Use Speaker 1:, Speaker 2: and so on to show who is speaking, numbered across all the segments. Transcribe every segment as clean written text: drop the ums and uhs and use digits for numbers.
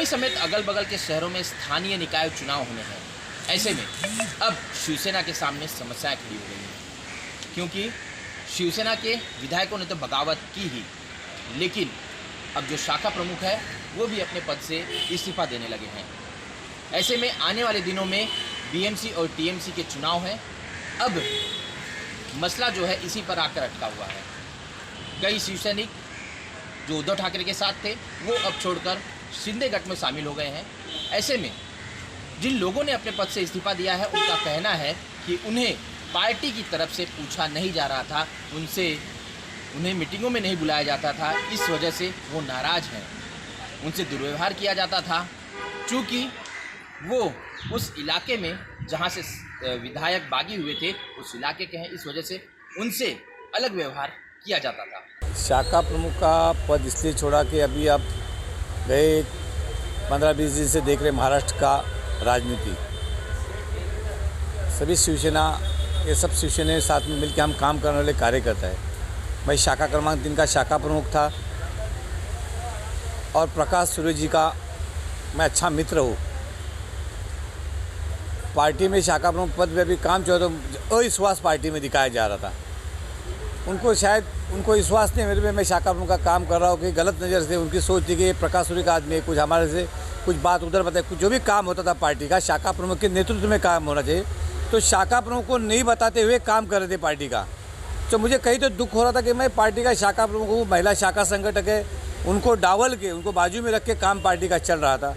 Speaker 1: मुंबई समेत अगल बगल के शहरों में स्थानीय निकाय चुनाव होने हैं। ऐसे में अब शिवसेना के सामने समस्याएं खड़ी हो गई हैं, क्योंकि शिवसेना के विधायकों ने तो बगावत की ही, लेकिन अब जो शाखा प्रमुख है वो भी अपने पद से इस्तीफा देने लगे हैं। ऐसे में आने वाले दिनों में बीएमसी और टीएमसी के चुनाव हैं। अब मसला जो है इसी पर आकर अटका हुआ है। कई शिवसैनिक जो उद्धव ठाकरे के साथ थे वो अब छोड़कर शिंदे गठ में शामिल हो गए हैं। ऐसे में जिन लोगों ने अपने पद से इस्तीफा दिया है उनका कहना है कि उन्हें पार्टी की तरफ से पूछा नहीं जा रहा था, उन्हें मीटिंगों में नहीं बुलाया जाता था, इस वजह से वो नाराज़ हैं। उनसे दुर्व्यवहार किया जाता था, चूँकि वो उस इलाके में जहाँ से विधायक बागी हुए थे उस इलाके के हैं, इस वजह से उनसे अलग व्यवहार किया जाता था।
Speaker 2: शाखा प्रमुख का पद इसलिए छोड़ा कि अभी आप गए 15-20 दिन से देख रहे महाराष्ट्र का राजनीति, सभी शिवसेना ये सब शिवसेना के साथ में मिलकर हम काम करने वाले कार्यकर्ता है। मैं शाखा क्रमांक 3 का शाखा प्रमुख था और प्रकाश सूर्य जी का मैं अच्छा मित्र हूँ। पार्टी में शाखा प्रमुख पद पे भी काम जो तो अविश्वास पार्टी में दिखाया जा रहा था। उनको विश्वास नहीं मेरे पे, मैं शाखा प्रमुख का काम कर रहा हूँ कि गलत नज़र से उनकी सोच थी कि ये प्रकाश सूर्य का आदमी है, कुछ हमारे से कुछ बात उधर बताए, कुछ जो भी काम होता था पार्टी का शाखा प्रमुख के नेतृत्व में काम होना चाहिए, तो शाखा प्रमुख को नहीं बताते हुए काम कर रहे थे पार्टी का। तो मुझे कहीं तो दुख हो रहा था कि मैं पार्टी का शाखा प्रमुख हूँ, महिला शाखा संगठक है, उनको डावल के उनको बाजू में रख के काम पार्टी का चल रहा था।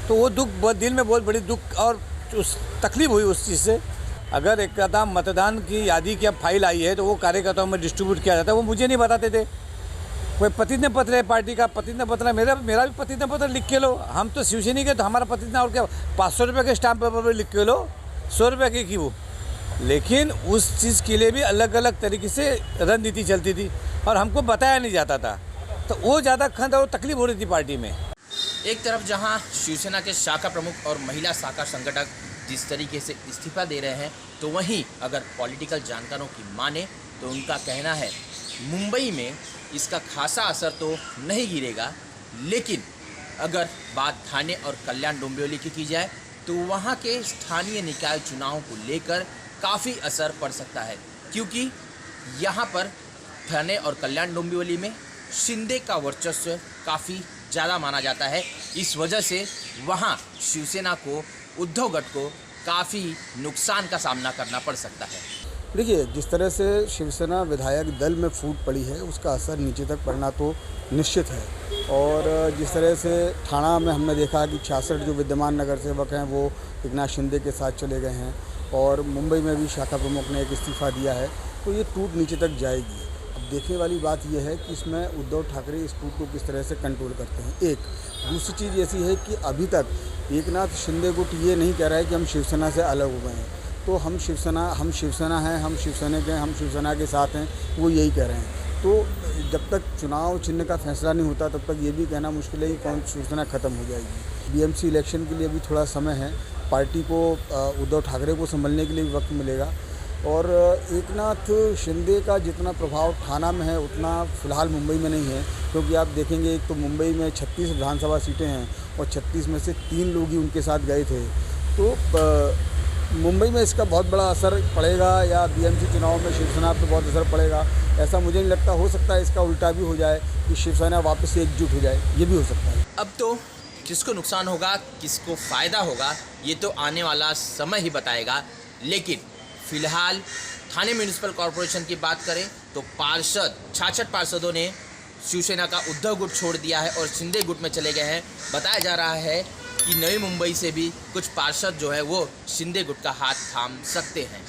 Speaker 2: तो वो दुख दिल में बहुत बड़ी दुख और उस तकलीफ हुई उस चीज़ से। अगर एक मतदान की यादी की अब फाइल आई है तो वो कार्यकर्ताओं में डिस्ट्रीब्यूट किया जाता है, वो मुझे नहीं बताते थे। कोई प्रतिज्ञा पत्र है पार्टी का, प्रतिज्ञा पत्र मेरा भी प्रतिज्ञा पत्र लिख के लो। हम तो शिवसैनिक है तो हमारा प्रतिज्ञा और क्या 500 रुपये के स्टाम्प पेपर पर लिख के लो, 100 रुपये की वो। लेकिन उस चीज़ के लिए भी अलग अलग तरीके से रणनीति चलती थी और हमको बताया नहीं जाता था, तो वो ज़्यादा खंड और तकलीफ हो रही थी पार्टी में।
Speaker 1: एक तरफ जहां शिवसेना के शाखा प्रमुख और महिला शाखा संगठक जिस तरीके से इस्तीफा दे रहे हैं, तो वहीं अगर पॉलिटिकल जानकारों की माने तो उनका कहना है मुंबई में इसका खासा असर तो नहीं गिरेगा, लेकिन अगर बात थाने और कल्याण डोंबिवली की जाए तो वहाँ के स्थानीय निकाय चुनावों को लेकर काफ़ी असर पड़ सकता है, क्योंकि यहाँ पर थाने और कल्याण डोंबिवली में शिंदे का वर्चस्व काफ़ी ज़्यादा माना जाता है। इस वजह से वहाँ शिवसेना को, उद्धव गठ को काफ़ी नुकसान का सामना करना पड़ सकता है।
Speaker 3: देखिए, जिस तरह से शिवसेना विधायक दल में फूट पड़ी है उसका असर नीचे तक पड़ना तो निश्चित है। और जिस तरह से थाना में हमने देखा कि 66 जो विद्यमान नगर सेवक हैं वो एकनाथ शिंदे के साथ चले गए हैं, और मुंबई में भी शाखा प्रमुख ने एक इस्तीफा दिया है, तो ये टूट नीचे तक जाएगी। अब देखने वाली बात यह है कि इसमें उद्धव ठाकरे इस टूट को किस तरह से कंट्रोल करते हैं। एक दूसरी चीज़ ऐसी है कि अभी तक एकनाथ शिंदे गुट ये नहीं कह रहा है कि हम शिवसेना से अलग हो गए हैं, तो हम शिवसेना हैं, हम शिवसेना के, हम शिवसेना के साथ हैं, वो यही कह रहे हैं। तो जब तक चुनाव चिन्ह का फैसला नहीं होता तब तक ये भी कहना मुश्किल है कि कौन शिवसेना ख़त्म हो जाएगी। बीएमसी इलेक्शन के लिए भी थोड़ा समय है, पार्टी को उद्धव ठाकरे को संभलने के लिए भी वक्त मिलेगा, और एकनाथ शिंदे का जितना प्रभाव थाना में है उतना फ़िलहाल मुंबई में नहीं है, क्योंकि आप देखेंगे एक तो मुंबई में 36 विधानसभा सीटें हैं और 36 में से 3 लोग ही उनके साथ गए थे। तो मुंबई में इसका बहुत बड़ा असर पड़ेगा या बीएमसी चुनाव में शिवसेना पर बहुत असर पड़ेगा, ऐसा मुझे नहीं लगता। हो सकता है इसका उल्टा भी हो जाए कि शिवसेना वापस से एकजुट हो जाए, ये भी हो सकता है।
Speaker 1: अब तो किसको नुकसान होगा, किसको फ़ायदा होगा, ये तो आने वाला समय ही बताएगा। लेकिन फ़िलहाल थाने म्यूनिसिपल कॉरपोरेशन की बात करें तो 66 पार्षदों ने शिवसेना का उद्धव गुट छोड़ दिया है और शिंदे गुट में चले गए हैं। बताया जा रहा है कि नई मुंबई से भी कुछ पार्षद जो है वो शिंदे गुट का हाथ थाम सकते हैं।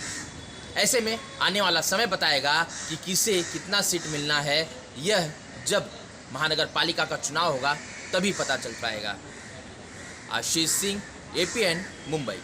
Speaker 1: ऐसे में आने वाला समय बताएगा कि किसे कितना सीट मिलना है, यह जब महानगर पालिका का चुनाव होगा तभी पता चल पाएगा। आशीष सिंह, APN, मुंबई।